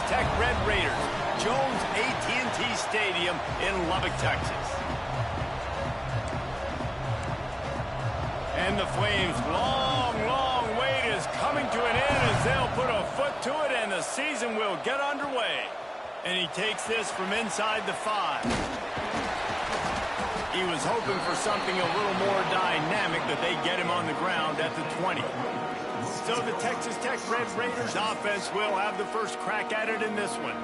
Tech Red Raiders, Jones AT&T Stadium in Lubbock, Texas. And the Flames' long wait is coming to an end as they'll put a foot to it and the season will get underway. And he takes this from inside the 5. He was hoping for something a little more dynamic, but they get him on the ground at the 20. So the Texas Tech Red Raiders offense will have the first crack at it in this one.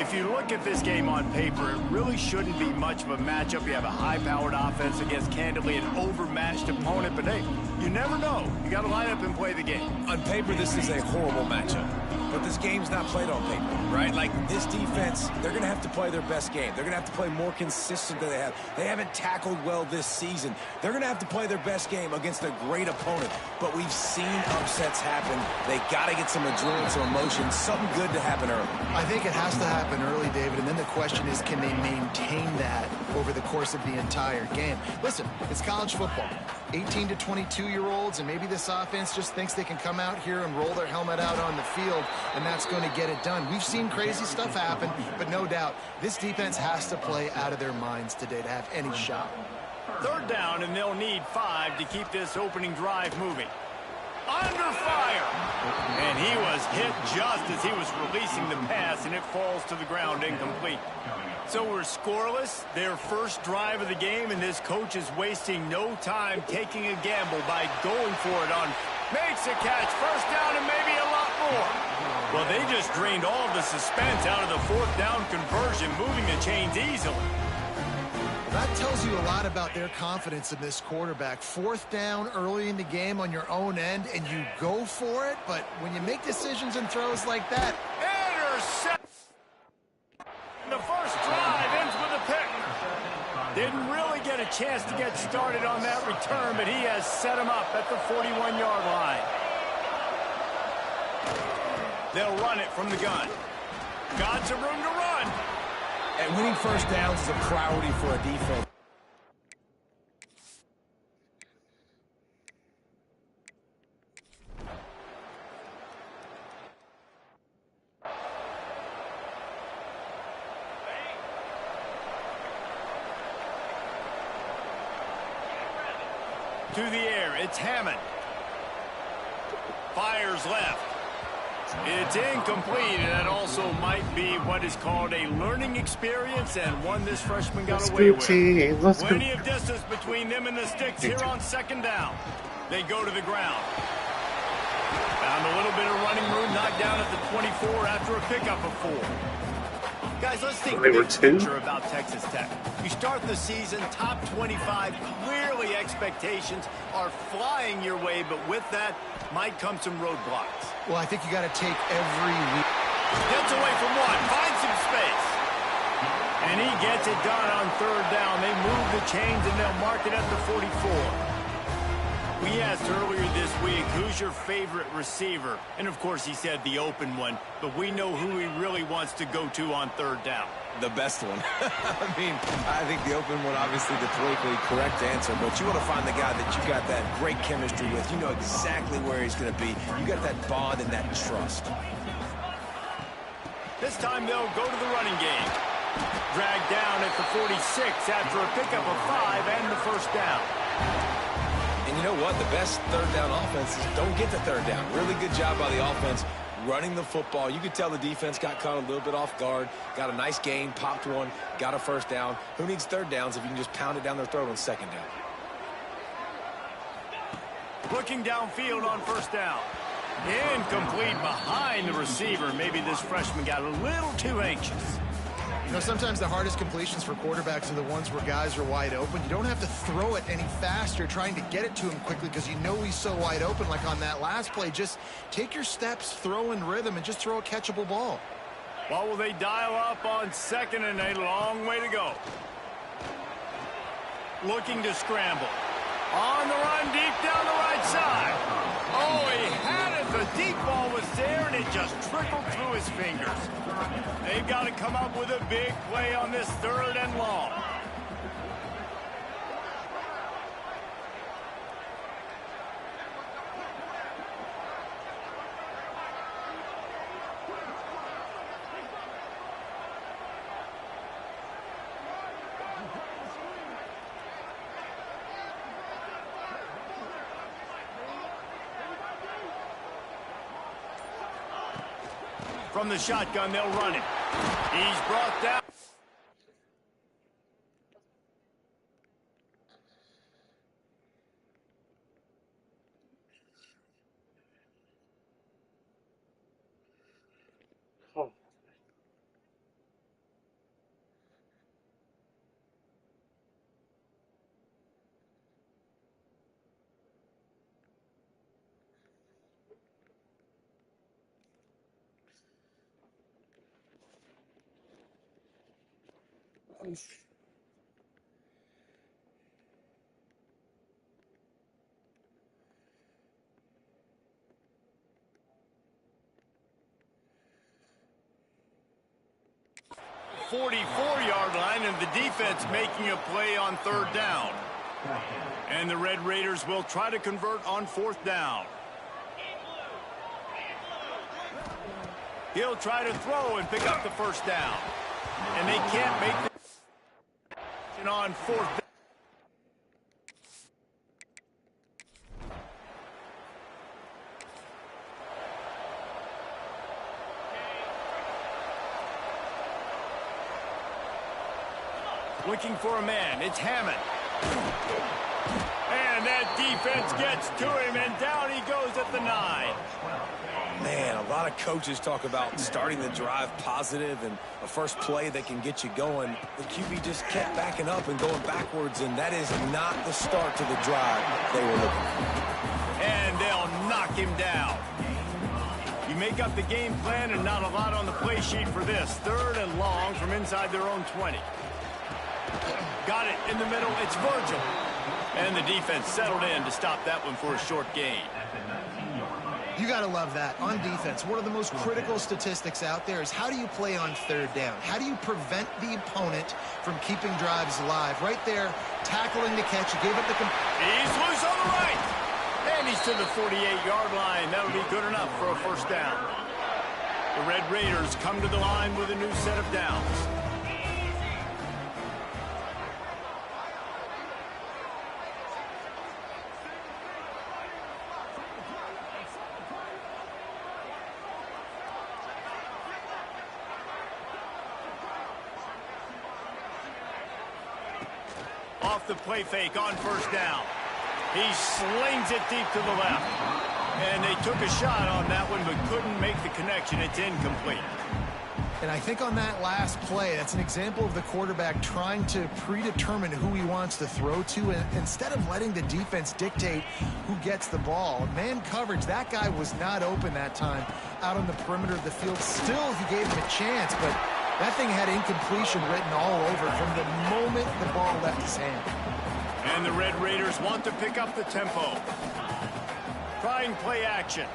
If you look at this game on paper, it really shouldn't be much of a matchup. You have a high-powered offense against, candidly, an overmatched opponent. But, hey, you never know. You got to line up and play the game. On paper, this is a horrible matchup. But this game's not played on paper, right? Like, this defense, they're going to have to play their best game. They're going to have to play more consistent than they have. They haven't tackled well this season. They're going to have to play their best game against a great opponent. But we've seen upsets happen. They got to get some adrenaline, some emotion, something good to happen early. I think it has to happen early, David, and then the question is, can they maintain that over the course of the entire game? Listen, it's college football. 18 to 22-year-olds, and maybe this offense just thinks they can come out here and roll their helmet out on the field, and that's going to get it done. We've seen crazy stuff happen, but no doubt, this defense has to play out of their minds today to have any shot. Third down, and they'll need 5 to keep this opening drive moving. Under fire! And he was hit just as he was releasing the pass, and it falls to the ground incomplete. So we're scoreless, their first drive of the game, and this coach is wasting no time taking a gamble by going for it on makes a catch, first down, and maybe a lot more. Well, they just drained all the suspense out of the fourth down conversion, moving the chains easily. That tells you a lot about their confidence in this quarterback. Fourth down early in the game on your own end, and you go for it, but when you make decisions and throws like that, intercept. The first drive ends with a pick. Didn't really get a chance to get started on that return, but he has set him up at the 41-yard line. They'll run it from the gun. Got some room to run. And winning first downs is a priority for a defense. To the air, it's Hammond. Fires left. It's incomplete, and that also might be what is called a learning experience, and one this freshman got away with. Plenty of distance between them and the sticks here on second down. They go to the ground. Found a little bit of running room, knocked down at the 24 after a pickup of 4. Guys, let's think big picture about Texas Tech. You start the season top 25. Clearly expectations are flying your way, but with that might come some roadblocks. Well, I think you got to take every week. Gets away from one, finds some space. And he gets it done on third down. They move the chains and they'll mark it at the 44. We asked earlier this week, who's your favorite receiver? And, of course, he said the open one. But we know who he really wants to go to on third down. The best one. I mean, I think the open one, obviously, the politically correct answer. But you want to find the guy that you got that great chemistry with. You know exactly where he's going to be. You got that bond and that trust. This time they'll go to the running game. Dragged down at the 46 after a pickup of 5 and the first down. And you know what? The best third down offenses don't get to third down. Really good job by the offense running the football. You could tell the defense got caught a little bit off guard. Got a nice gain, popped one, got a first down. Who needs third downs if you can just pound it down their throat on second down? Looking downfield on first down. Incomplete behind the receiver. Maybe this freshman got a little too anxious. You know, sometimes the hardest completions for quarterbacks are the ones where guys are wide open. You don't have to throw it any faster trying to get it to him quickly because you know he's so wide open. Like on that last play, just take your steps, throw in rhythm, and just throw a catchable ball. Well, will they dial up on second and a long way to go? Looking to scramble. On the run, deep down the right side. Oh, he had it. The deep ball was there, and it just trickled through his fingers. They've got to come up with a big play on this third and long. From the shotgun, they'll run it. He's brought down. Oh. Oof. 44-yard line, and the defense making a play on 3rd down. And the Red Raiders will try to convert on 4th down. He'll try to throw and pick up the 1st down. And they can't make the on 4th down. Looking for a man. It's Hammond. And that defense gets to him, and down he goes at the 9. Man, a lot of coaches talk about starting the drive positive and a first play that can get you going. The QB just kept backing up and going backwards, and that is not the start to the drive they were looking for. And they'll knock him down. You make up the game plan, and not a lot on the play sheet for this. 3rd and long from inside their own 20. Got it in the middle. It's Virgil. And the defense settled in to stop that one for a short gain. You got to love that. On defense, one of the most critical statistics out there is how do you play on 3rd down? How do you prevent the opponent from keeping drives alive? Right there, tackling the catch. You gave up the... He's loose on the right. And he's to the 48-yard line. That'll be good enough for a 1st down. The Red Raiders come to the line with a new set of downs. Off the play fake on 1st down. He slings it deep to the left. And they took a shot on that one, but couldn't make the connection. It's incomplete. And I think on that last play, that's an example of the quarterback trying to predetermine who he wants to throw to, and instead of letting the defense dictate who gets the ball. Man coverage, that guy was not open that time out on the perimeter of the field. Still, he gave him a chance, but that thing had incompletion written all over from the moment the ball left his hand. And the Red Raiders want to pick up the tempo. Trying play action.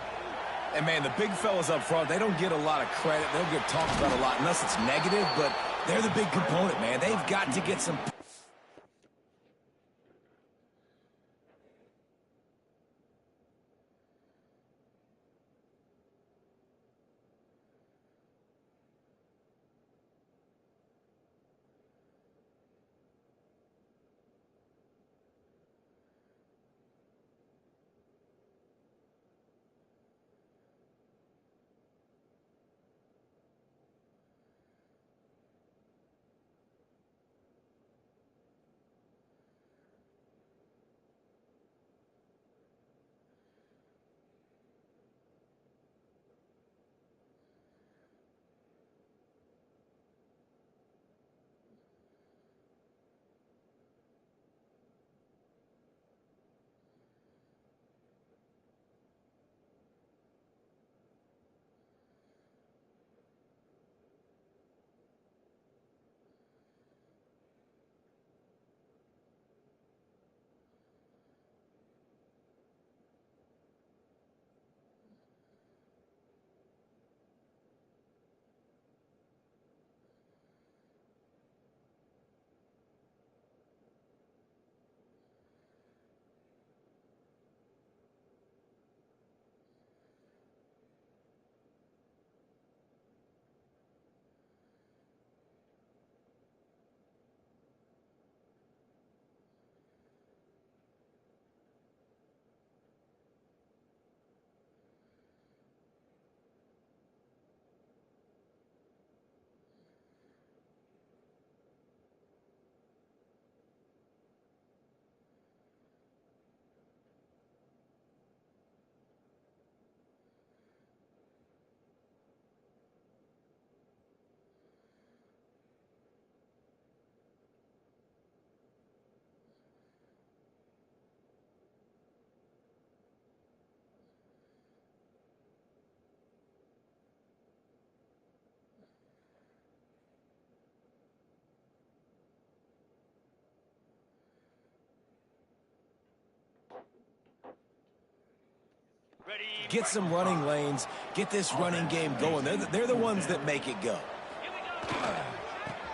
And, man, the big fellas up front, they don't get a lot of credit. They don't get talked about a lot unless it's negative, but they're the big component, man. They've got to get some... Get some running lanes. Get this running game going. They're the ones that make it go.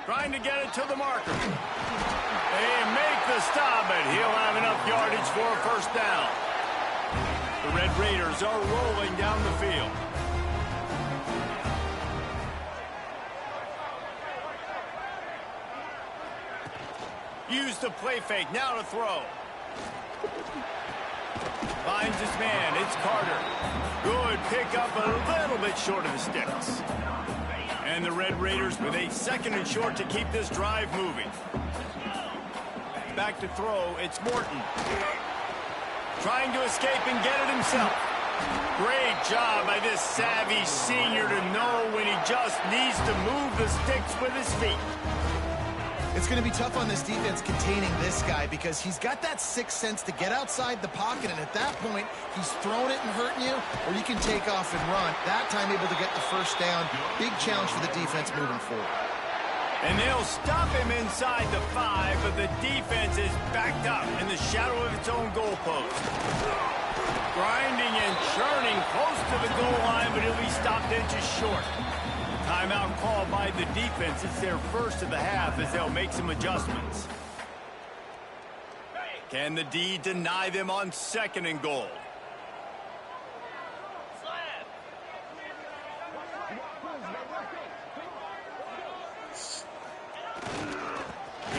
Trying to get it to the marker. They make the stop, but he'll have enough yardage for a first down. The Red Raiders are rolling down the field. Use the play fake, now to throw. Finds his man, it's Carter. Good pickup, a little bit short of the sticks. And the Red Raiders with a 2nd and short to keep this drive moving. Back to throw, it's Morton. Trying to escape and get it himself. Great job by this savvy senior to know when he just needs to move the sticks with his feet. It's going to be tough on this defense containing this guy because he's got that sixth sense to get outside the pocket, and at that point, he's throwing it and hurting you, or you can take off and run. That time able to get the first down. Big challenge for the defense moving forward. And they'll stop him inside the 5, but the defense is backed up in the shadow of its own goalpost. Grinding and churning close to the goal line, but he'll be stopped inches short. Timeout called by the defense. It's their first of the half as they'll make some adjustments. Can the D deny them on 2nd and goal?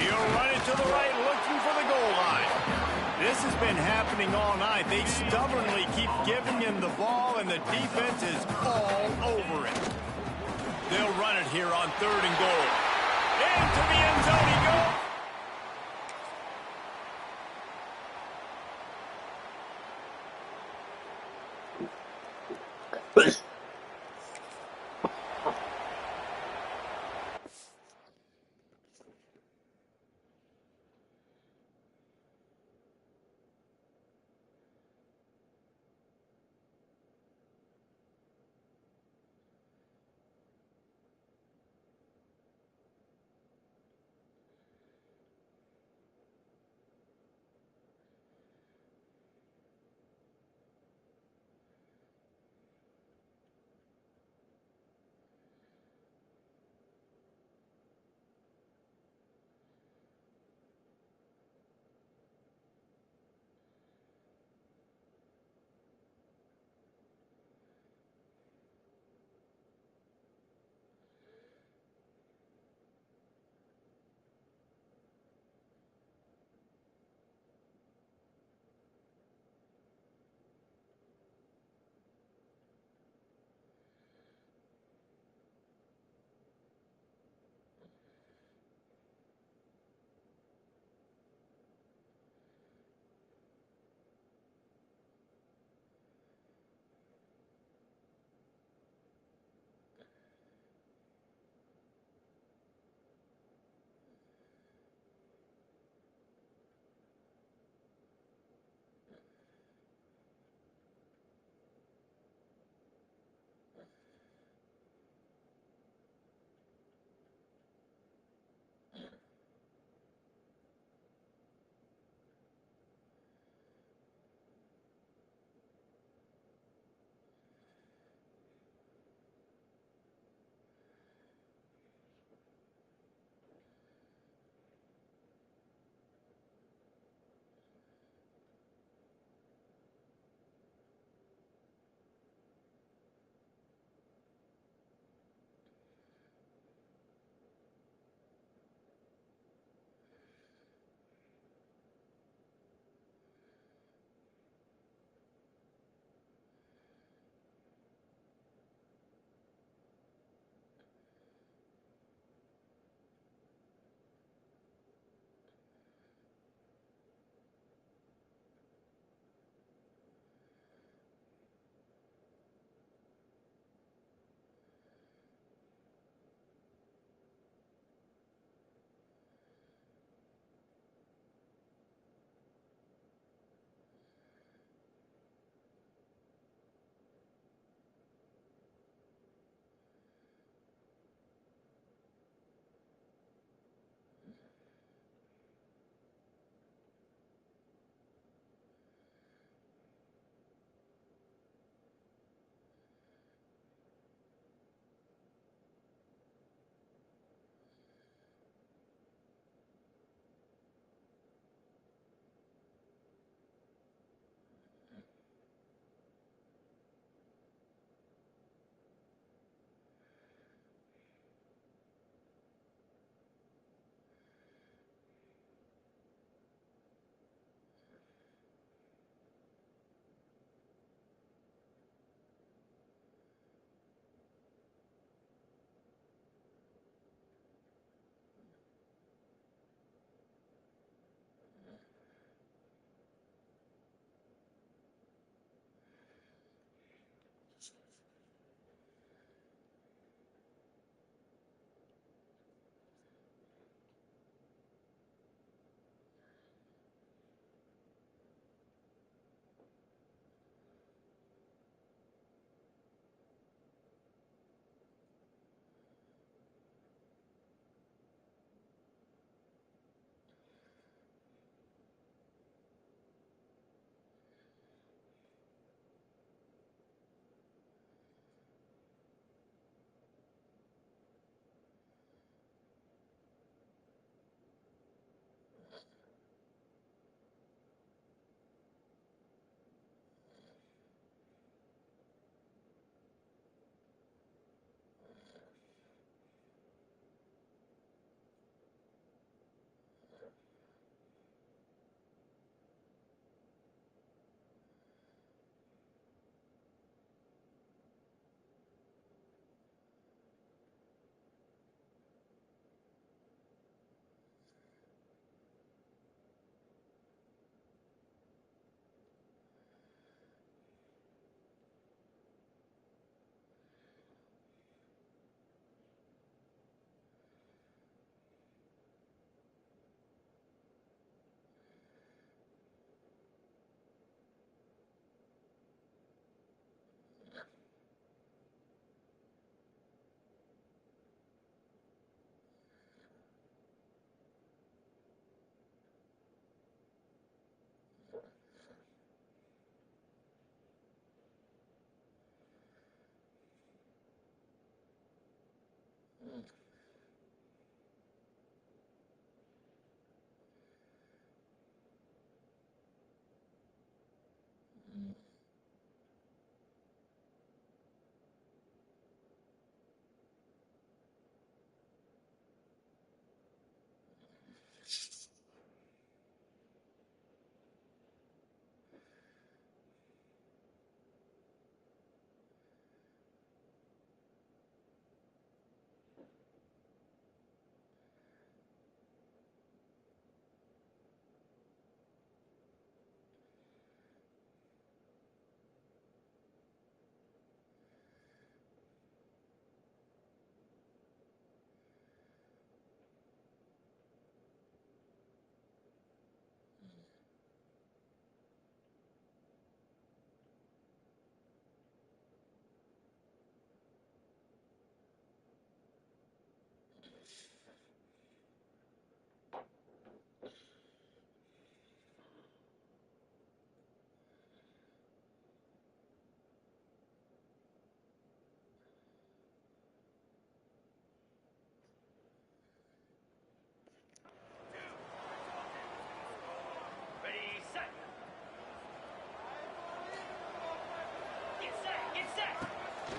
He'll run it to the right, looking for the goal line. This has been happening all night. They stubbornly keep giving him the ball, and the defense is all over it. They'll run it here on 3rd and goal. Into the end zone he goes.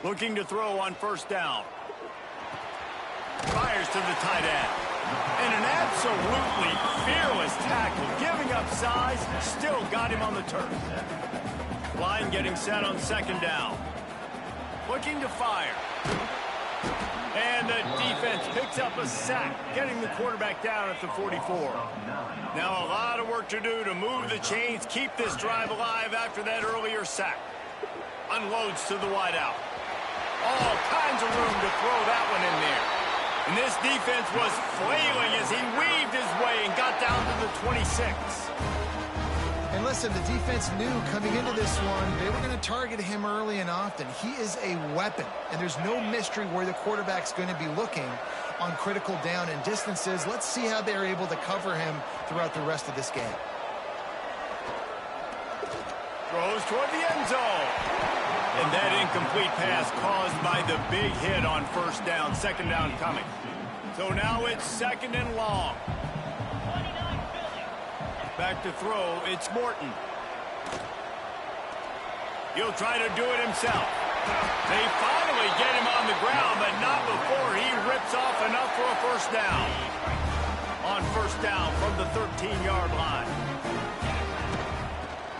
Looking to throw on first down. Fires to the tight end. And an absolutely fearless tackle, giving up size, still got him on the turf. Line getting set on second down. Looking to fire. And the defense picks up a sack, getting the quarterback down at the 44. Now a lot of work to do to move the chains, keep this drive alive after that earlier sack. Unloads to the wideout. All kinds of room to throw that one in there. And this defense was flailing as he weaved his way and got down to the 26. And listen, the defense knew coming into this one, they were going to target him early and often. He is a weapon, and there's no mystery where the quarterback's going to be looking on critical down and distances. Let's see how they're able to cover him throughout the rest of this game. Throws toward the end zone. And that incomplete pass caused by the big hit on first down, second down coming. So now it's second and long. Back to throw, it's Morton. He'll try to do it himself. They finally get him on the ground, but not before he rips off enough for a first down. On first down from the 13-yard line.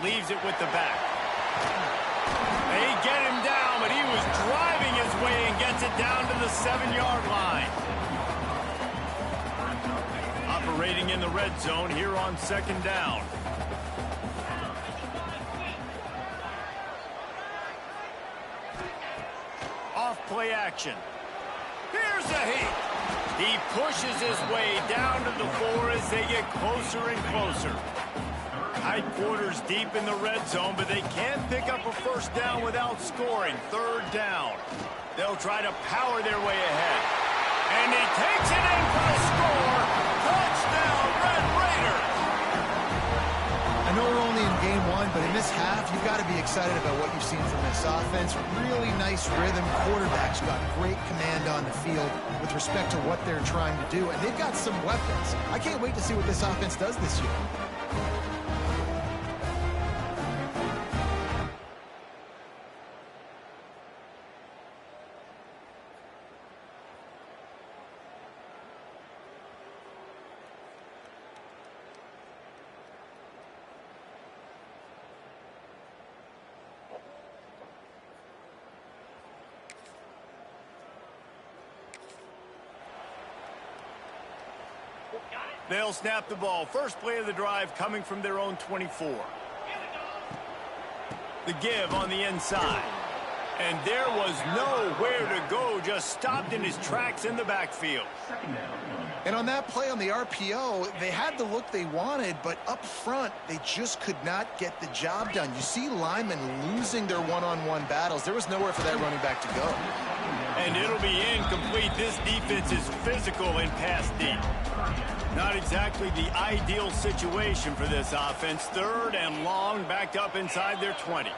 Leaves it with the back. They get him down, but he was driving his way and gets it down to the 7-yard line. Operating in the red zone here on second down. Off play action. Here's a hit. He pushes his way down to the 4 as they get closer and closer. Tight quarters deep in the red zone, but they can't pick up a first down without scoring. Third down. They'll try to power their way ahead. And he takes it in for the score. Touchdown, Red Raiders. I know we're only in game one, but in this half, you've got to be excited about what you've seen from this offense. Really nice rhythm. Quarterback's got great command on the field with respect to what they're trying to do. And they've got some weapons. I can't wait to see what this offense does this year. They'll snap the ball. First play of the drive coming from their own 24. The give on the inside. And there was nowhere to go, just stopped in his tracks in the backfield. And on that play on the RPO, they had the look they wanted, but up front, they just could not get the job done. You see linemen losing their one-on-one battles. There was nowhere for that running back to go. And it'll be incomplete. This defense is physical in pass deep. Not exactly the ideal situation for this offense. Third and long, backed up inside their 20.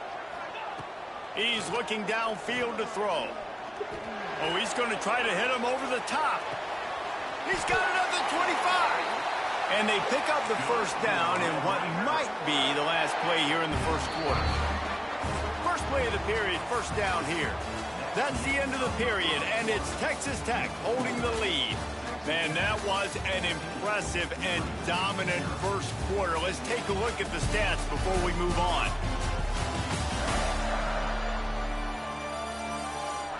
He's looking downfield to throw. Oh, he's going to try to hit him over the top. He's got it at the 25. And they pick up the first down in what might be the last play here in the first quarter. First play of the period, first down here. That's the end of the period, and it's Texas Tech holding the lead. Man, that was an impressive and dominant first quarter. Let's take a look at the stats before we move on.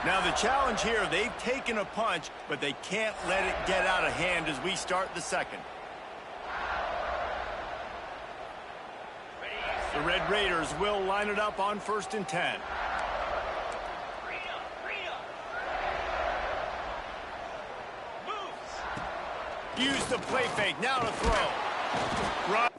Now the challenge here, they've taken a punch, but they can't let it get out of hand as we start the second. The Red Raiders will line it up on 1st and 10. Use the play fake, now to throw. Right.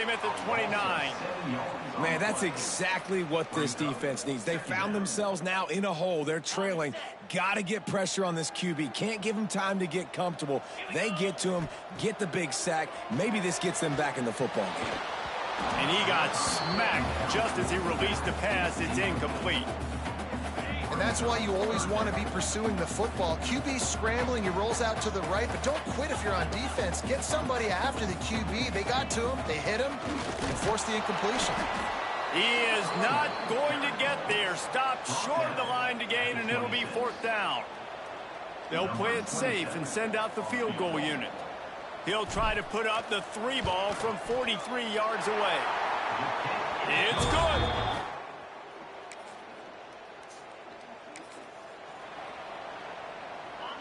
him at the 29. Man, that's exactly what this defense needs. They found themselves now in a hole. They're trailing. Got to get pressure on this QB. Can't give him time to get comfortable. They get to him, get the big sack. Maybe this gets them back in the football game. And he got smacked just as he released the pass. It's incomplete. And that's why you always want to be pursuing the football. QB's scrambling, he rolls out to the right, but don't quit if you're on defense. Get somebody after the QB. They got to him, they hit him, and forced the incompletion. He is not going to get there. Stopped short of the line to gain, and it'll be 4th down. They'll play it safe and send out the field goal unit. He'll try to put up the 3 ball from 43 yards away. It's good.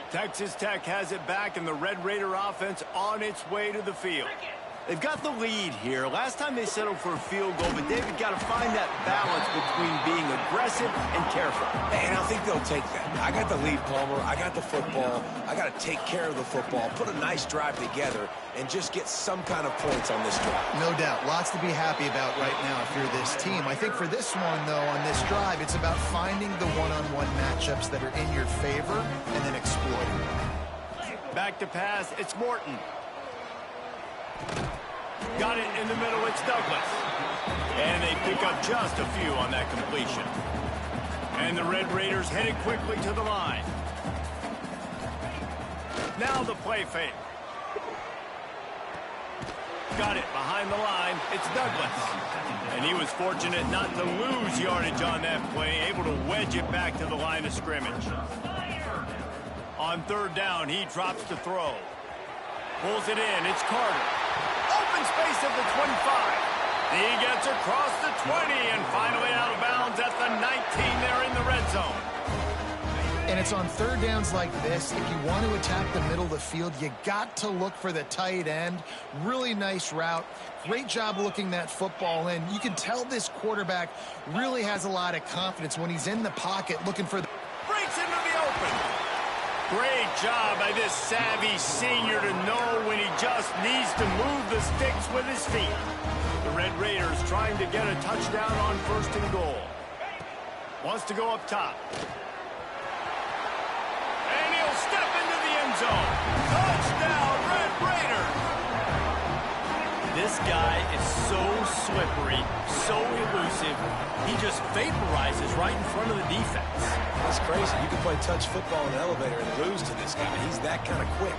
Texas Tech has it back, and the Red Raider offense on its way to the field. They've got the lead here. Last time they settled for a field goal, but David got to find that balance between being aggressive and careful. And I think they'll take that. I got the lead, Palmer. I got the football. I got to take care of the football, put a nice drive together, and just get some kind of points on this drive. No doubt. Lots to be happy about right now if you're this team. I think for this one, though, on this drive, it's about finding the one-on-one matchups that are in your favor and then exploiting. Back to pass. It's Morton. Got it in the middle. It's Douglas. And they pick up just a few on that completion. And the Red Raiders headed quickly to the line. Now the play fake. Got it behind the line. It's Douglas. And he was fortunate not to lose yardage on that play, able to wedge it back to the line of scrimmage. On 3rd down, he drops to throw. Pulls it in. It's Carter. Open space at the 25. He gets across the 20 and finally out of bounds at the 19 there in the red zone. And it's on 3rd downs like this. If you want to attack the middle of the field, you got to look for the tight end. Really nice route. Great job looking that football in. You can tell this quarterback really has a lot of confidence when he's in the pocket looking for the... Breaks into the open. Great job by this savvy senior to know when he just needs to move the sticks with his feet. The Red Raiders trying to get a touchdown on 1st and goal. Wants to go up top. And he'll step into the end zone. Touchdown, Red Raiders! This guy is so slippery, so elusive. He just vaporizes right in front of the defense. That's crazy. You can play touch football in an elevator and lose to this guy. He's that kind of quick.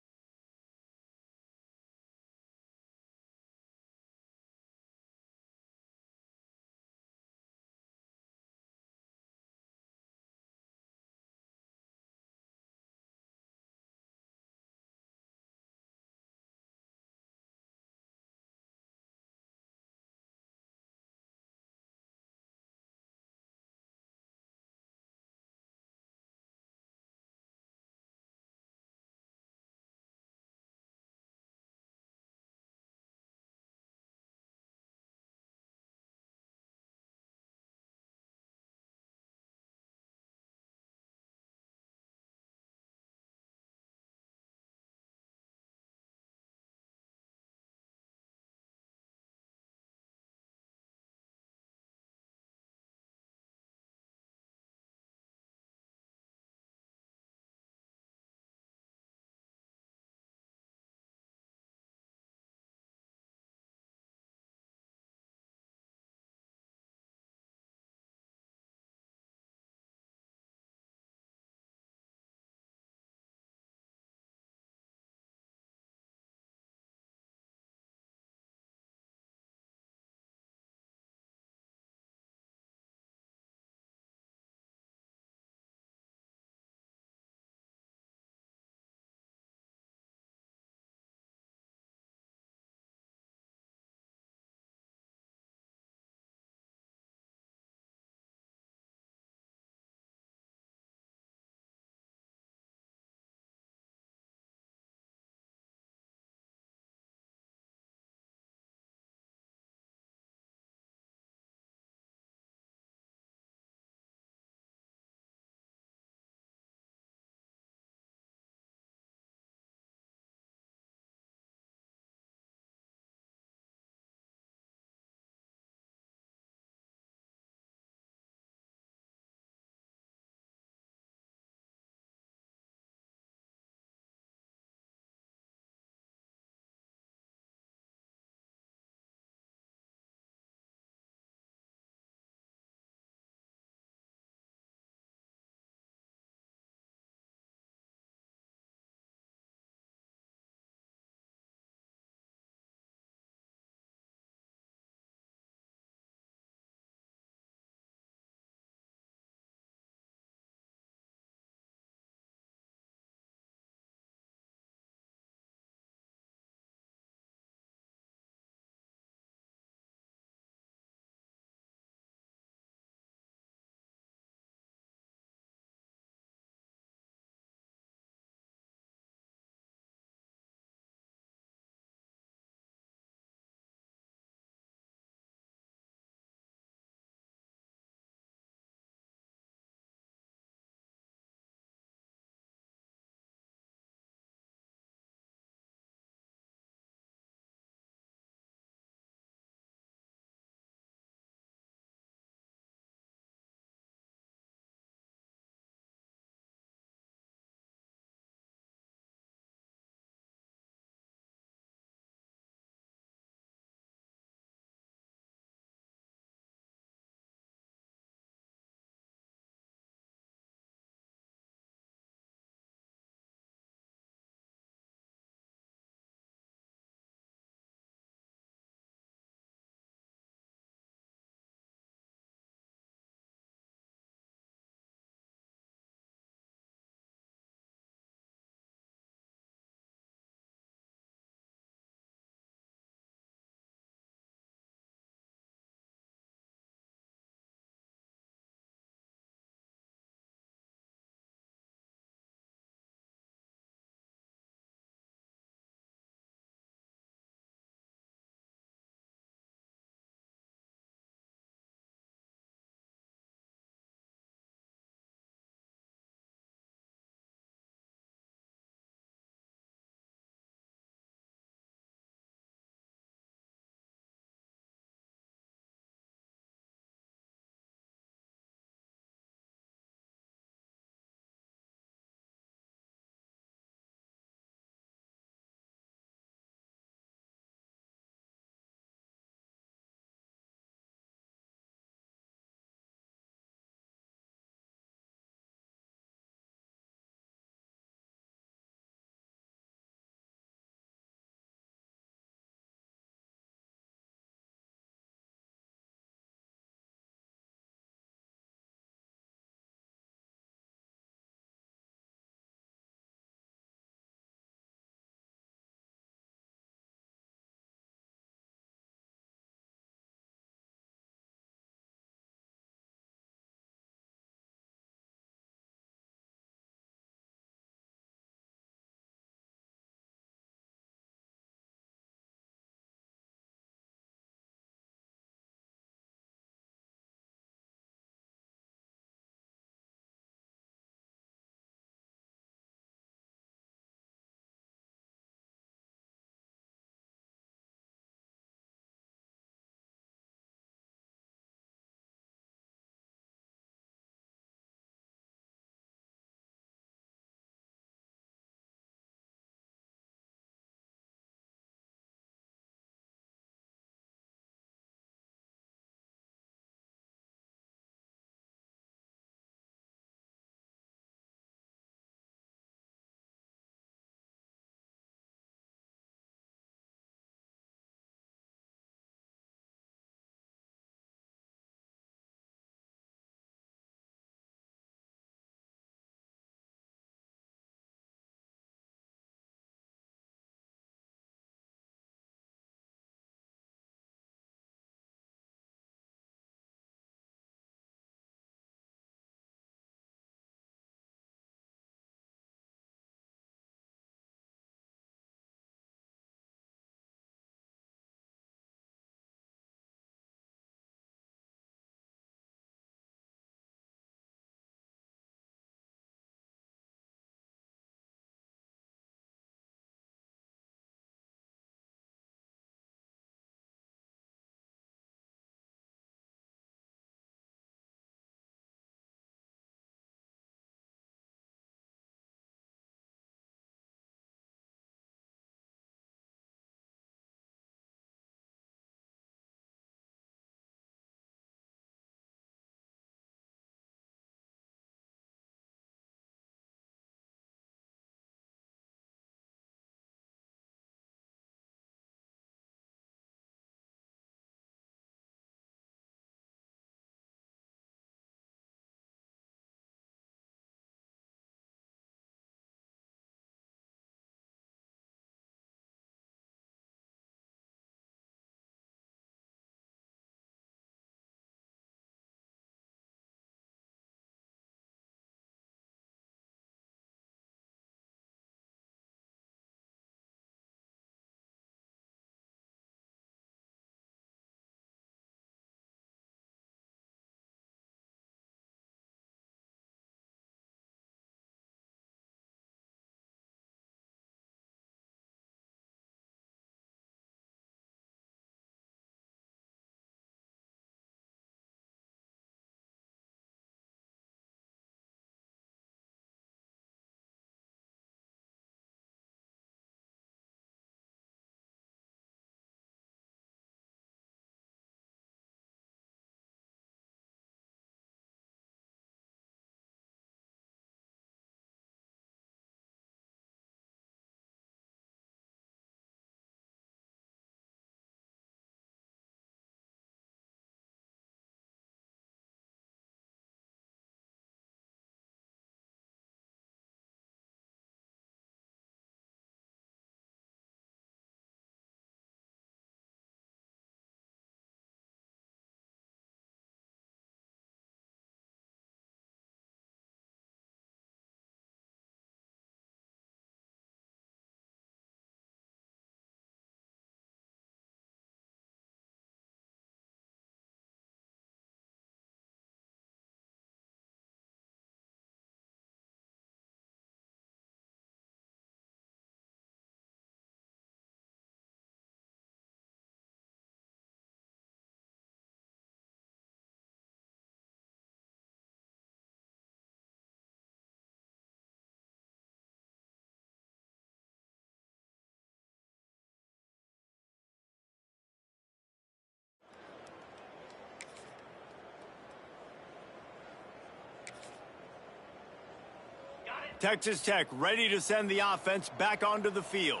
Texas Tech ready to send the offense back onto the field.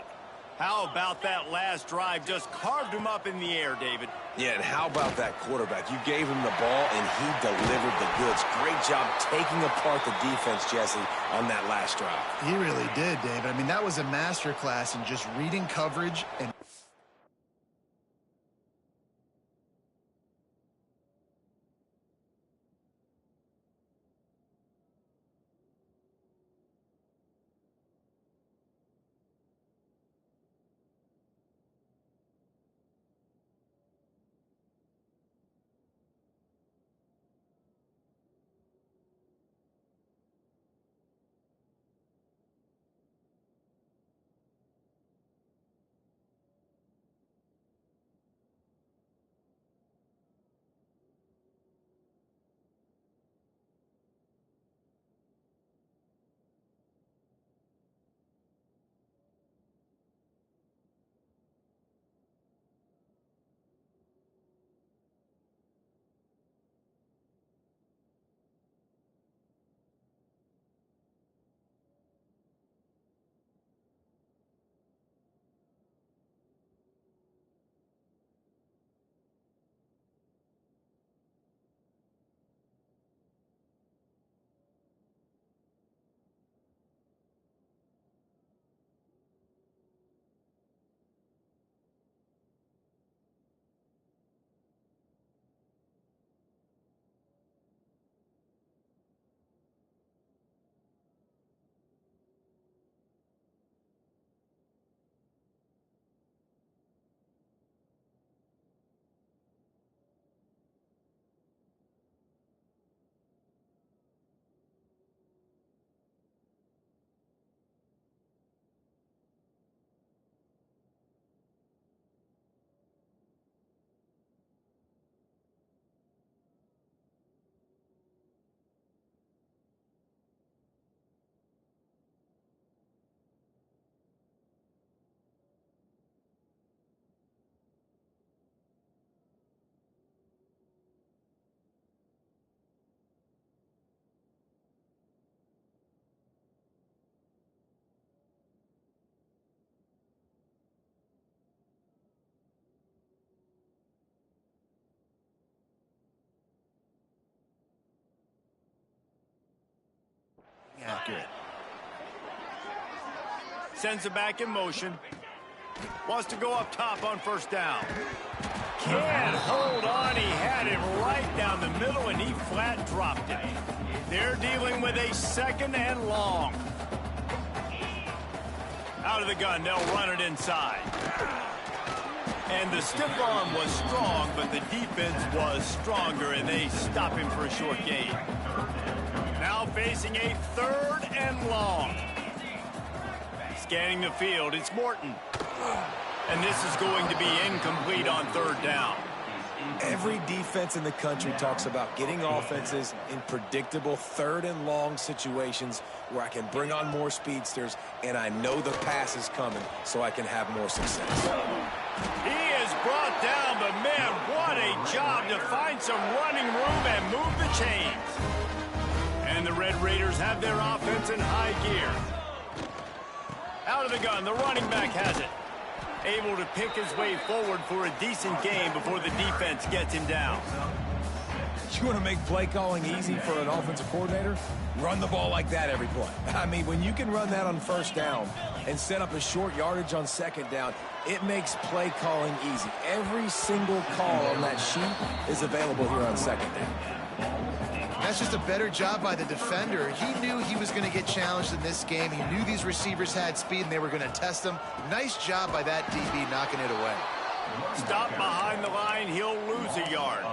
How about that last drive? Just carved him up in the air, David. Yeah, and how about that quarterback? You gave him the ball, and he delivered the goods. Great job taking apart the defense, Jesse, on that last drive. He really did, David. I mean, that was a masterclass in just reading coverage and... accurate. Sends it back in motion. Wants to go up top on first down. Can't hold on. He had it right down the middle, and he flat dropped it. They're dealing with a second and long. Out of the gun, they'll run it inside. And the stiff arm was strong, but the defense was stronger, and they stop him for a short gain. Now facing a third and long. Scanning the field, it's Morton. And this is going to be incomplete on third down. Every defense in the country talks about getting offenses in predictable third and long situations where I can bring on more speedsters and I know the pass is coming so I can have more success. He is brought down, but man, what a job to find some running room and move the chains. And the Red Raiders have their offense in high gear. Out of the gun, the running back has it. Able to pick his way forward for a decent game before the defense gets him down. You want to make play calling easy for an offensive coordinator? Run the ball like that every play. I mean, when you can run that on first down and set up a short yardage on second down, it makes play calling easy. Every single call on that sheet is available here on second down. That's just a better job by the defender. He knew he was going to get challenged in this game. He knew these receivers had speed and they were going to test him. Nice job by that DB knocking it away. Stop behind the line, he'll lose a yard.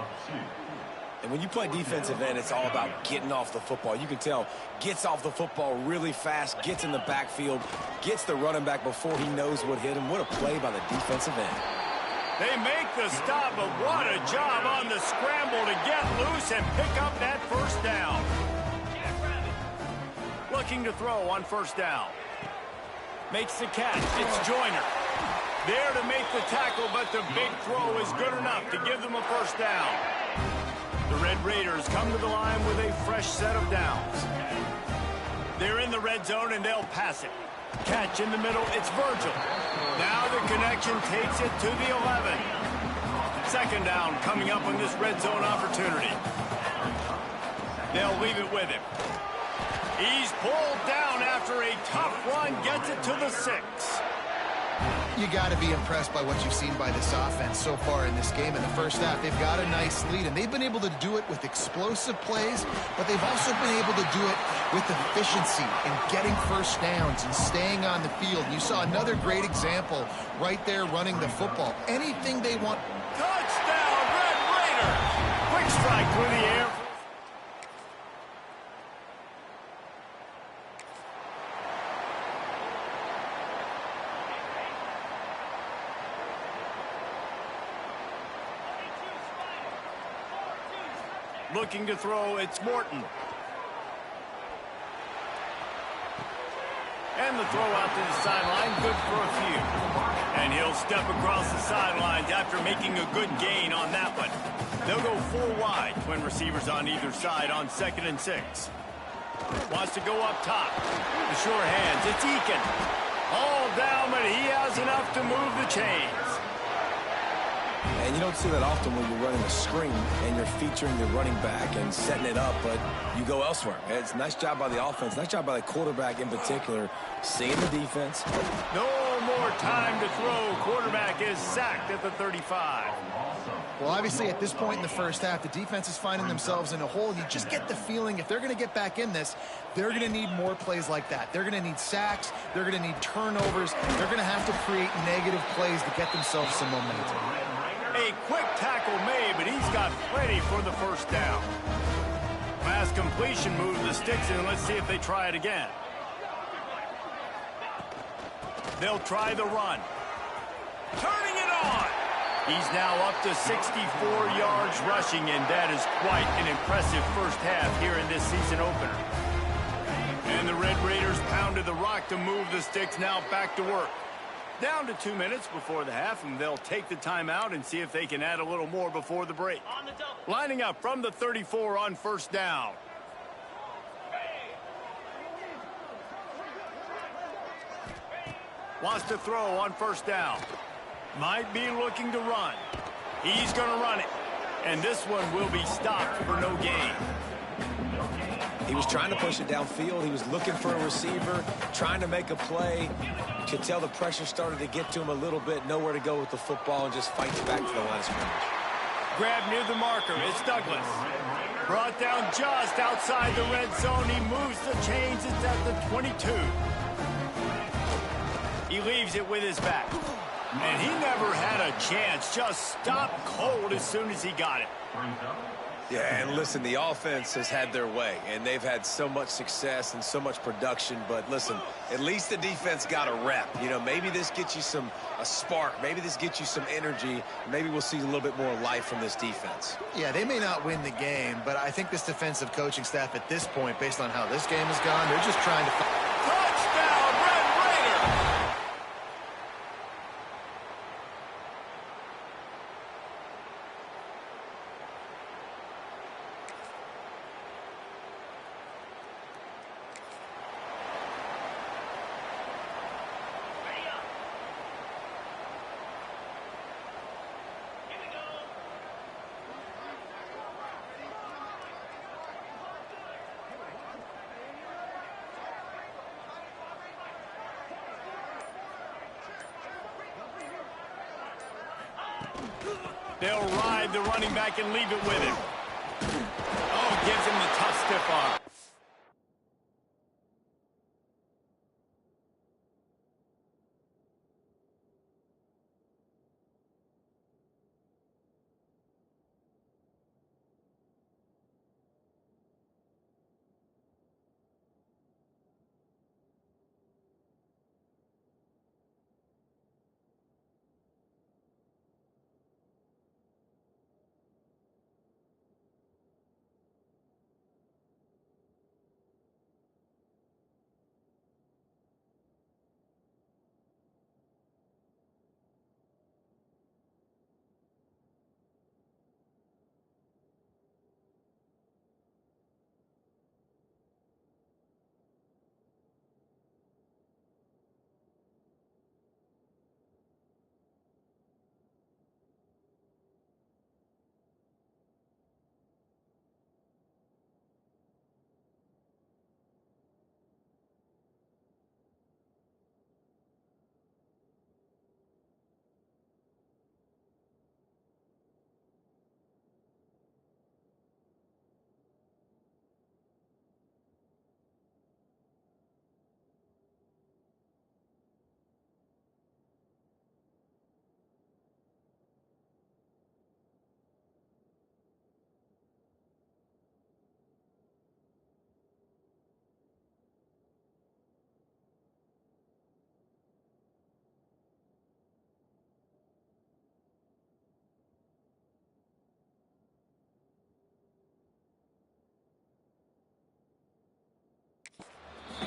And when you play defensive end, it's all about getting off the football. You can tell, gets off the football really fast, gets in the backfield, gets the running back before he knows what hit him. What a play by the defensive end. They make the stop, but what a job on the scramble to get loose and pick up that first down. Looking to throw on first down. Makes the catch. It's Joyner. There to make the tackle, but the big throw is good enough to give them a first down. The Red Raiders come to the line with a fresh set of downs. They're in the red zone, and they'll pass it. Catch in the middle, it's Virgil. Now the connection takes it to the 11. Second down coming up on this red zone opportunity. They'll leave it with him. He's pulled down after a tough run, gets it to the 6. You got to be impressed by what you've seen by this offense so far in this game. In the first half, they've got a nice lead, and they've been able to do it with explosive plays, but they've also been able to do it with efficiency and getting first downs and staying on the field. You saw another great example right there running the football. Anything they want. Touchdown, Red Raider! Quick strike through the air. Looking to throw, it's Morton. And the throw out to the sideline, good for a few. And he'll step across the sidelines after making a good gain on that one. They'll go 4 wide, twin receivers on either side on 2nd and 6. Wants to go up top. The sure hands, it's Eakin. All down, but he has enough to move the chains. And you don't see that often when you're running a screen and you're featuring the running back and setting it up, but you go elsewhere. It's a nice job by the offense, nice job by the quarterback in particular, seeing the defense. No more time to throw. Quarterback is sacked at the 35. Well, obviously, at this point in the first half, the defense is finding themselves in a hole. You just get the feeling if they're going to get back in this, they're going to need more plays like that. They're going to need sacks. They're going to need turnovers. They're going to have to create negative plays to get themselves some momentum. A quick tackle made, but he's got plenty for the first down. Pass completion moves the sticks in. Let's see if they try it again. They'll try the run. Turning it on. He's now up to 64 yards rushing, and that is quite an impressive first half here in this season opener. And the Red Raiders pounded the rock to move the sticks, now back to work. Down to 2 minutes before the half, and they'll take the timeout and see if they can add a little more before the break. Lining up from the 34 on first down. Wants to throw on first down. Might be looking to run. He's going to run it. And this one will be stopped for no gain. He was trying to push it downfield. He was looking for a receiver, trying to make a play. You could tell the pressure started to get to him a little bit, nowhere to go with the football, and just fights back to the line of scrimmage. Grab near the marker. It's Douglas. Brought down just outside the red zone. He moves the chains. It's at the 22. He leaves it with his back. And he never had a chance. Just stopped cold as soon as he got it. Yeah, and listen, the offense has had their way, and they've had so much success and so much production. But listen, at least the defense got a rep. You know, maybe this gets you a spark. Maybe this gets you some energy. Maybe we'll see a little bit more life from this defense. Yeah, they may not win the game, but I think this defensive coaching staff at this point, based on how this game has gone, they're just trying to... Touchdown, Red Raider! They'll ride the running back and leave it with him. Oh, gives him the tough stiff arm.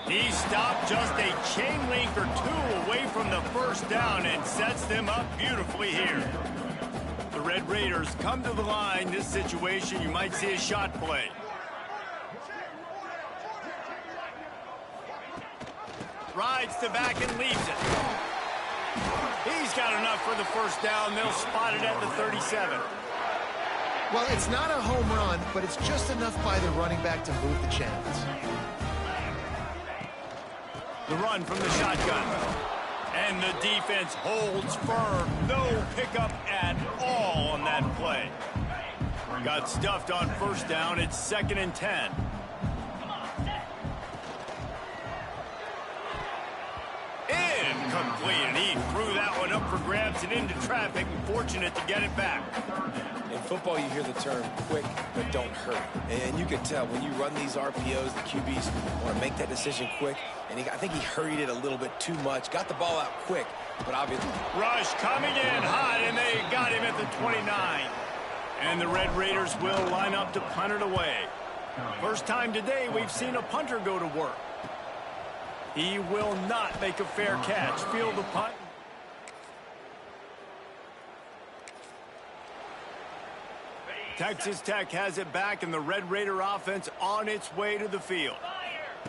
He stopped just a chain link or two away from the first down and sets them up beautifully here. The Red Raiders come to the line. This situation, you might see a shot play. Rides to back and leaves it. He's got enough for the first down. They'll spot it at the 37. Well, it's not a home run, but it's just enough by the running back to move the chains. The run from the shotgun. And the defense holds firm. No pickup at all on that play. Got stuffed on first down. It's 2nd and 10. Incomplete. And he threw that one up for grabs and into traffic. Fortunate to get it back. In football, you hear the term quick, but don't hurry. And you can tell when you run these RPOs, the QBs want to make that decision quick. And I think he hurried it a little bit too much. Got the ball out quick, but obviously. Rush coming in hot, and they got him at the 29. And the Red Raiders will line up to punt it away. First time today we've seen a punter go to work. He will not make a fair catch. Field the punt. Texas Tech has it back, and the Red Raider offense on its way to the field.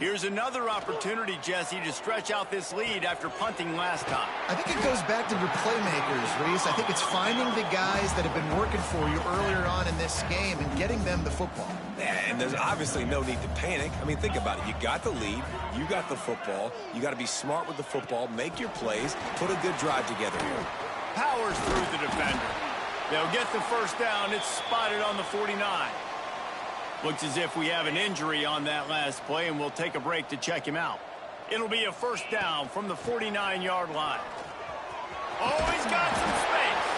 Here's another opportunity, Jesse, to stretch out this lead after punting last time. I think it goes back to your playmakers, Reese. I think it's finding the guys that have been working for you earlier on in this game and getting them the football. Yeah, and there's obviously no need to panic. I mean, think about it. You got the lead. You got the football. You got to be smart with the football, make your plays, put a good drive together here. Powers through the defender. They'll get the first down. It's spotted on the 49. Looks as if we have an injury on that last play, and we'll take a break to check him out. It'll be a first down from the 49-yard line. Oh, he's got some space.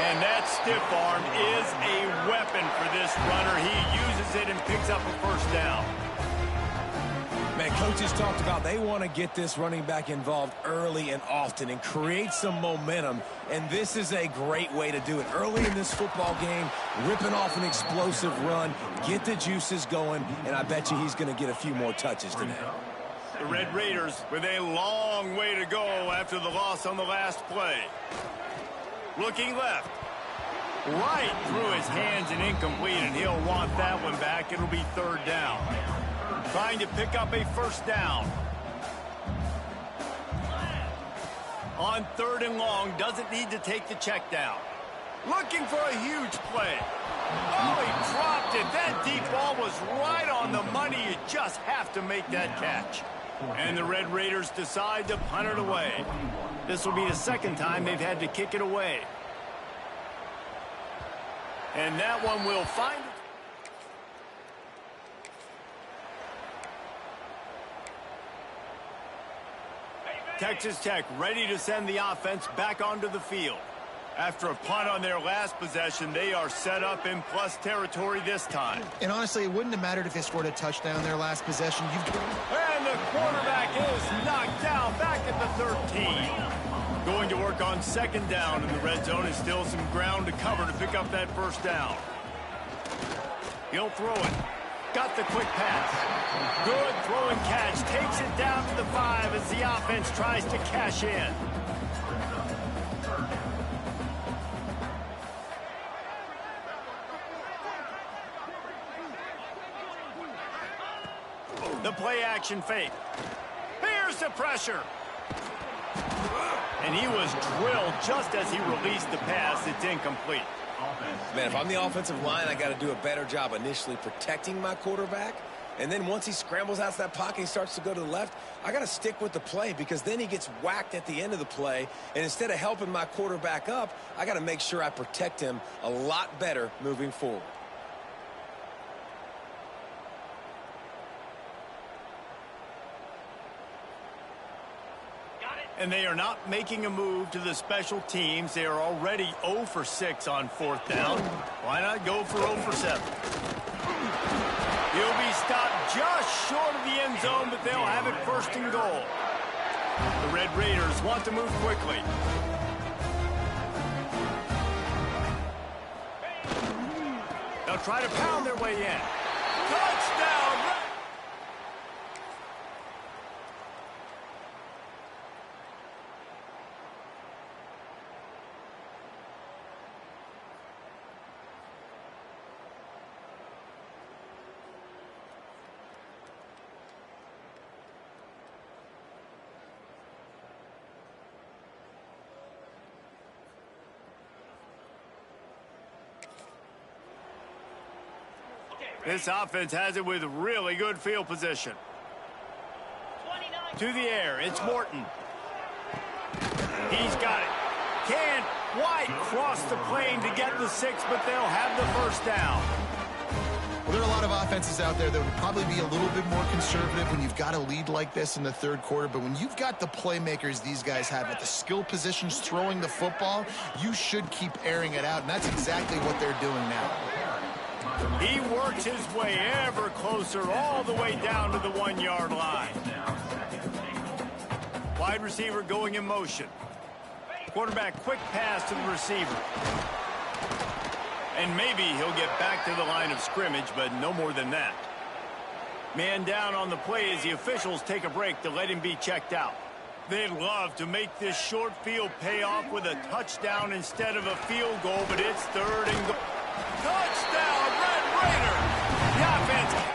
And that stiff arm is a weapon for this runner. He uses it and picks up a first down. Man, coaches talked about they want to get this running back involved early and often and create some momentum, and this is a great way to do it. Early in this football game, ripping off an explosive run, get the juices going, and I bet you he's going to get a few more touches today. The Red Raiders with a long way to go after the loss on the last play. Looking left. Right through his hands and incomplete, and he'll want that one back. It'll be 3rd down. Trying to pick up a first down. On 3rd and long, doesn't need to take the check down. Looking for a huge play. Oh, he dropped it. That deep ball was right on the money. You just have to make that catch. And the Red Raiders decide to punt it away. This will be the 2nd time they've had to kick it away. And that one will find it. Texas Tech ready to send the offense back onto the field. After a punt on their last possession, they are set up in plus territory this time. And honestly, it wouldn't have mattered if they scored a touchdown their last possession. And the quarterback is knocked down back at the 13. Going to work on 2nd down in the red zone, and still some ground to cover to pick up that first down. He'll throw it. Got the quick pass. Good throw and catch. Takes it down to the 5 as the offense tries to cash in. The play action fake. Here's the pressure. And he was drilled just as he released the pass. It's incomplete. Man, if I'm the offensive line, I got to do a better job initially protecting my quarterback. And then once he scrambles out of that pocket, he starts to go to the left, I got to stick with the play because then he gets whacked at the end of the play. And instead of helping my quarterback up, I got to make sure I protect him a lot better moving forward. And they are not making a move to the special teams. They are already 0 for 6 on 4th down. Why not go for 0 for 7? He'll be stopped just short of the end zone, but they'll have it 1st and goal. The Red Raiders want to move quickly. They'll try to pound their way in. Touchdown! This offense has it with really good field position. To the air, it's Morton. He's got it. Can White cross the plane to get the 6, but they'll have the first down. Well, there are a lot of offenses out there that would probably be a little bit more conservative when you've got a lead like this in the third quarter. But when you've got the playmakers these guys have at the skill positions throwing the football, you should keep airing it out. And that's exactly what they're doing now. He works his way ever closer all the way down to the 1-yard line. Wide receiver going in motion. Quarterback quick pass to the receiver. And maybe he'll get back to the line of scrimmage, but no more than that. Man down on the play as the officials take a break to let him be checked out. They'd love to make this short field pay off with a touchdown instead of a field goal, but it's 3rd and goal. Touchdown, Red Raider! The offense.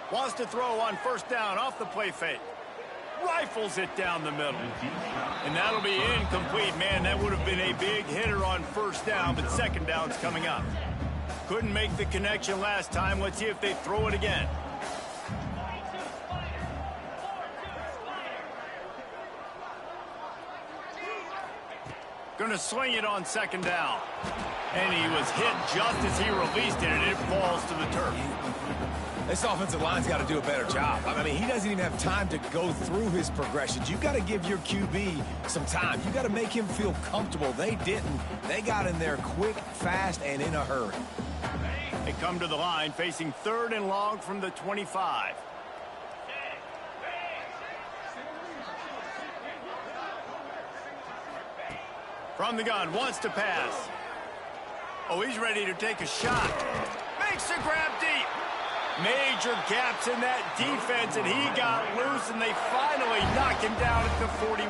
Wants to throw on 1st down off the play fake. Rifles it down the middle. And that'll be incomplete. Man, that would have been a big hitter on 1st down, but 2nd down's coming up. Couldn't make the connection last time. Let's see if they throw it again. Gonna sling it on 2nd down. And he was hit just as he released it, and it falls to the turf. This offensive line's got to do a better job. I mean, he doesn't even have time to go through his progressions. You've got to give your QB some time. You've got to make him feel comfortable. They didn't. They got in there quick, fast, and in a hurry. They come to the line facing 3rd and long from the 25. From the gun, wants to pass. Oh, he's ready to take a shot. Makes a grab deep. Major gaps in that defense, and he got loose, and they finally knock him down at the 41.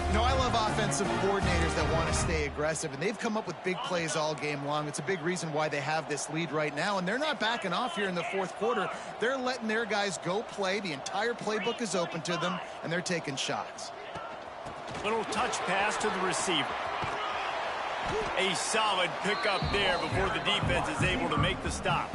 You know, I love offensive coordinators that want to stay aggressive, and they've come up with big plays all game long. It's a big reason why they have this lead right now, and they're not backing off here in the 4th quarter. They're letting their guys go play. The entire playbook is open to them, and they're taking shots. Little touch pass to the receiver. A solid pickup there before the defense is able to make the stop.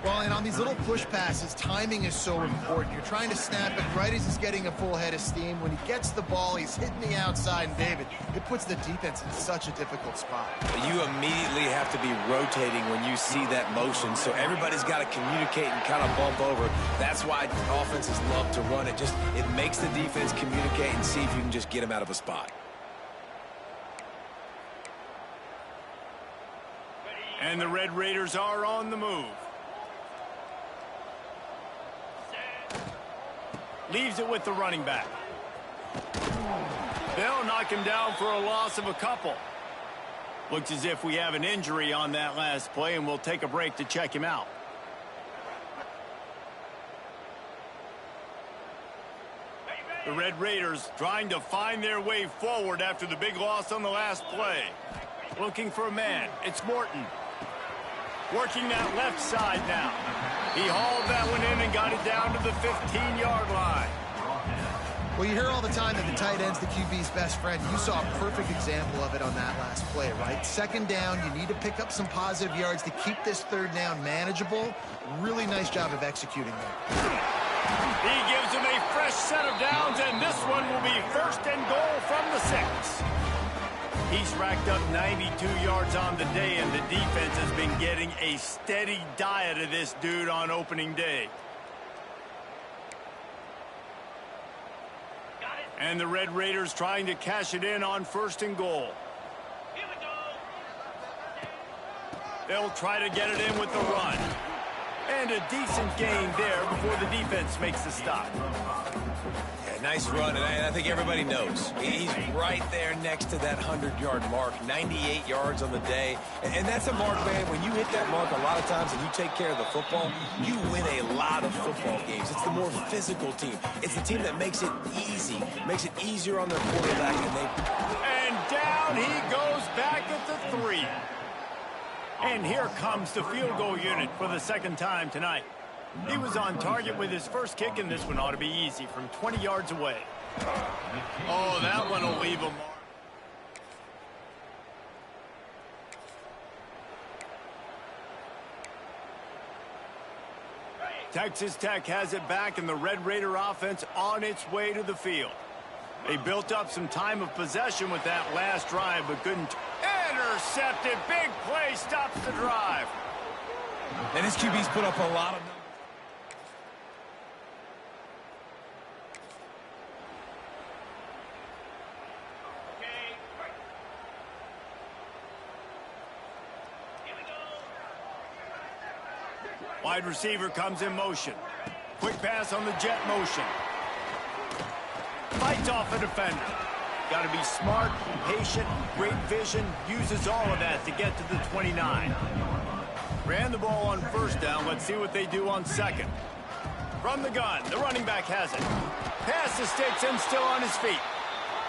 Well, and on these little push passes, timing is so important. You're trying to snap it right as he's getting a full head of steam. When he gets the ball, he's hitting the outside, and David, it puts the defense in such a difficult spot. You immediately have to be rotating when you see that motion, so everybody's got to communicate and kind of bump over. That's why offenses love to run it. It makes the defense communicate and see if you can just get him out of a spot. And the Red Raiders are on the move. Leaves it with the running back. They'll knock him down for a loss of a couple. Looks as if we have an injury on that last play, and we'll take a break to check him out. The Red Raiders trying to find their way forward after the big loss on the last play. Looking for a man. It's Morton. Working that left side now. He hauled that one in and got it down to the 15-yard line. Well, you hear all the time that the tight end's the QB's best friend. You saw a perfect example of it on that last play, right? 2nd down, you need to pick up some positive yards to keep this 3rd down manageable. Really nice job of executing that. He gives him a fresh set of downs, and this one will be 1st and goal from the 6. He's racked up 92 yards on the day, and the defense has been getting a steady diet of this dude on opening day. And the Red Raiders trying to cash it in on 1st and goal. Here we go. They'll try to get it in with the run. And a decent gain there before the defense makes the stop. Yeah, nice run, and I think everybody knows. He's right there next to that 100-yard mark, 98 yards on the day. And that's a mark, man, when you hit that mark a lot of times and you take care of the football, you win a lot of football games. It's the more physical team. It's the team that makes it easy, makes it easier on their quarterback. And down he goes back at the 3. And here comes the field goal unit for the second time tonight. He was on target with his first kick, and this one ought to be easy from 20 yards away. Oh, that one will leave a mark. Texas Tech has it back, and the Red Raider offense on its way to the field. They built up some time of possession with that last drive, but couldn't. Intercepted. Big play stops the drive. And his QB's put up a lot of numbers. Wide receiver comes in motion. Quick pass on the jet motion. Fights off a defender. Got to be smart, patient, great vision. Uses all of that to get to the 29. Ran the ball on first down. Let's see what they do on second. From the gun, the running back has it. Pass the sticks and still on his feet.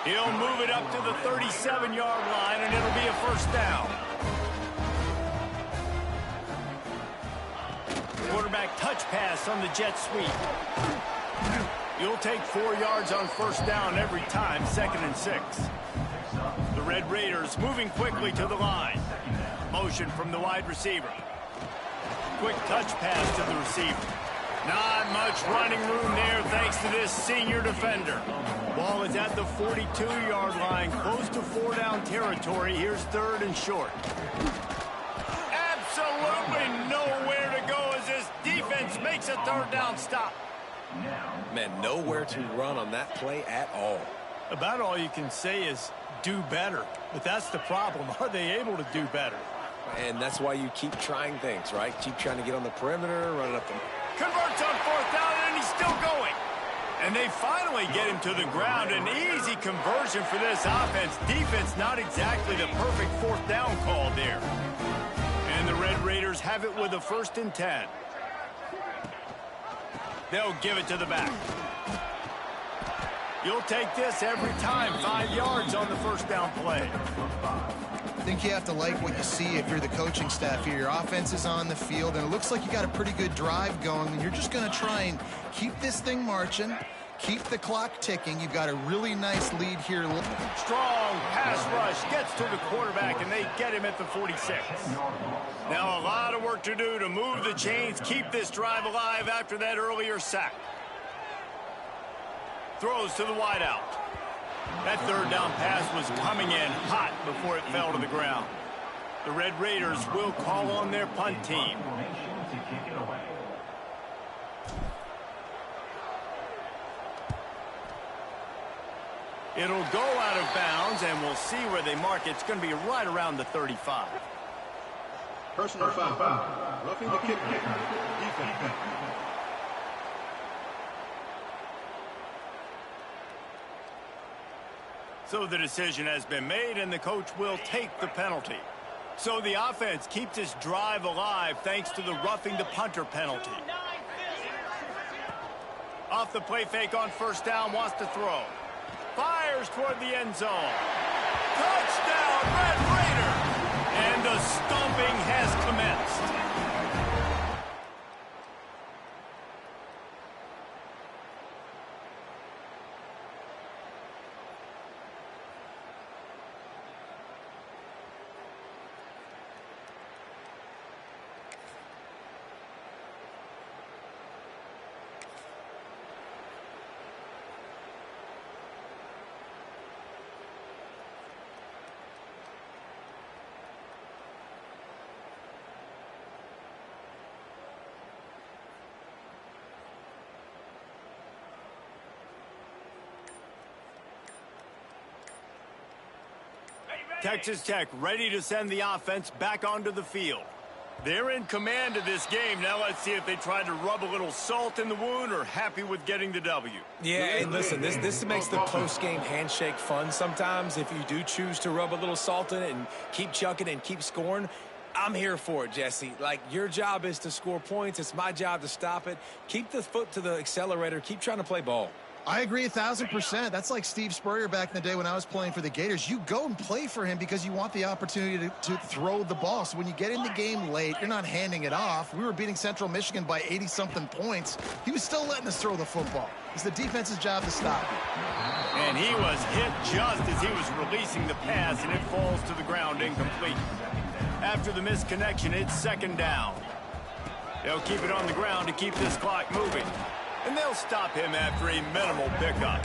He'll move it up to the 37-yard line, and it'll be a first down. Quarterback touch pass on the jet sweep. You'll take 4 yards on first down every time, 2nd and 6. The Red Raiders moving quickly to the line. Motion from the wide receiver. Quick touch pass to the receiver. Not much running room there thanks to this senior defender. Ball is at the 42-yard line, close to 4-down territory. Here's 3rd and short. Absolutely nowhere to go as this defense makes a 3rd down stop. Man, nowhere to run on that play at all. About all you can say is do better. But that's the problem. Are they able to do better? And that's why you keep trying things, right? Keep trying to get on the perimeter, run it up the... Converts on 4th down, and he's still going. And they finally get him to the ground. An easy conversion for this offense. Defense not exactly the perfect 4th down call there. And the Red Raiders have it with a 1st and 10. They'll give it to the back. You'll take this every time. 5 yards on the 1st down play. I think you have to like what you see if you're the coaching staff here. Your offense is on the field, and it looks like you got a pretty good drive going, and you're just going to try and keep this thing marching, keep the clock ticking. You've got a really nice lead here. Strong pass rush gets to the quarterback, and they get him at the 46. Now a lot of work to do to move the chains, keep this drive alive after that earlier sack. Throws to the wideout. That 3rd down pass was coming in hot before it fell to the ground. The Red Raiders will call on their punt team. It'll go out of bounds, and we'll see where they mark it. It's going to be right around the 35. Personal foul. Roughing the kick. Defense. So the decision has been made, and the coach will take the penalty. So the offense keeps this drive alive thanks to the roughing the punter penalty. Off the play fake on 1st down, wants to throw. Fires toward the end zone. Touchdown, Red Raider! And the stomping has commenced. Texas Tech ready to send the offense back onto the field. They're in command of this game. Now let's see if they try to rub a little salt in the wound or happy with getting the W. Yeah, and listen, this makes the post-game handshake fun sometimes. If you do choose to rub a little salt in it and keep chucking and keep scoring, I'm here for it, Jesse. Like, your job is to score points. It's my job to stop it. Keep the foot to the accelerator. Keep trying to play ball. I agree 1,000%. That's like Steve Spurrier back in the day when I was playing for the Gators. You go and play for him because you want the opportunity to throw the ball. So when you get in the game late, you're not handing it off. We were beating Central Michigan by 80-something points. He was still letting us throw the football. It's the defense's job to stop him. And he was hit just as he was releasing the pass, and it falls to the ground incomplete. After the missed connection, it's second down. They'll keep it on the ground to keep this clock moving. And they'll stop him after a minimal pickup.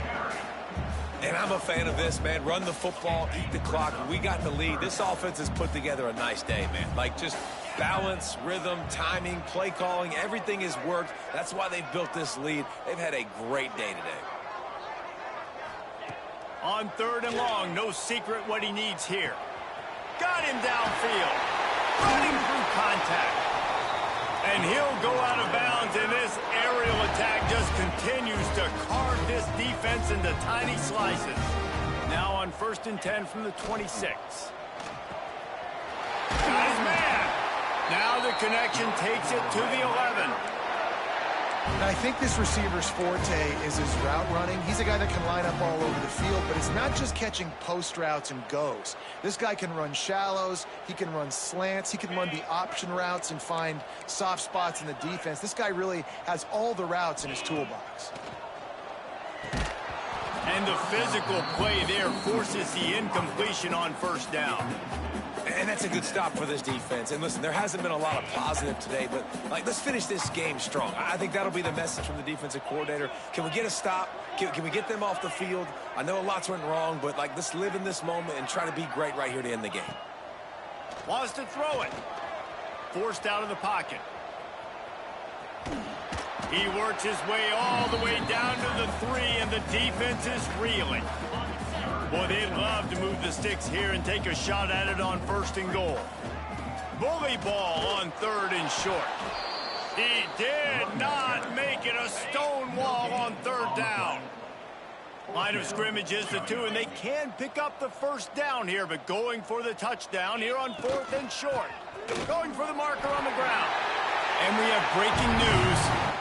And I'm a fan of this, man. Run the football, eat the clock. We got the lead. This offense has put together a nice day, man. Like, just balance, rhythm, timing, play calling, everything has worked. That's why they've built this lead. They've had a great day today. On third and long, no secret what he needs here. Got him downfield. Running through contact. And he'll go out of bounds, and this aerial attack just continues to carve this defense into tiny slices. Now on 1st and 10 from the 26. Got his man. Now the connection takes it to the 11. And I think this receiver's forte is his route running. He's a guy that can line up all over the field, but it's not just catching post routes and goes. This guy can run shallows, he can run slants, he can run the option routes and find soft spots in the defense. This guy really has all the routes in his toolbox. And the physical play there forces the incompletion on 1st down. And that's a good stop for this defense. And listen, there hasn't been a lot of positive today, but like, let's finish this game strong. I think that'll be the message from the defensive coordinator. Can we get a stop? Can we get them off the field? I know a lot's went wrong, but like, let's live in this moment and try to be great right here to end the game. Wants to throw it. Forced out of the pocket. He works his way all the way down to the 3, and the defense is reeling. Boy, they'd love to move the sticks here and take a shot at it on 1st and goal. Bully ball on 3rd and short. He did not make it. A stone wall on 3rd down. Line of scrimmage is the 2, and they can pick up the 1st down here, but going for the touchdown here on 4th and short. Going for the marker on the ground. And we have breaking news.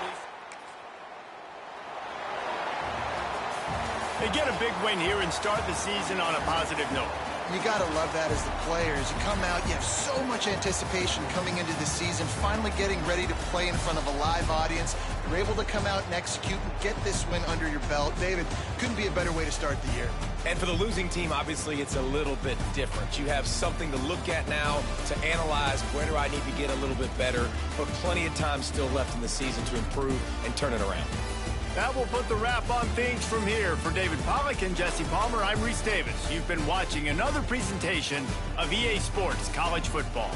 They get a big win here and start the season on a positive note. You got to love that as the players. You come out, you have so much anticipation coming into the season, finally getting ready to play in front of a live audience. You're able to come out and execute and get this win under your belt. David, couldn't be a better way to start the year. And for the losing team, obviously, it's a little bit different. You have something to look at now to analyze where do I need to get a little bit better, but plenty of time still left in the season to improve and turn it around. That will put the wrap on things from here. For David Pollack and Jesse Palmer, I'm Reese Davis. You've been watching another presentation of EA Sports College Football.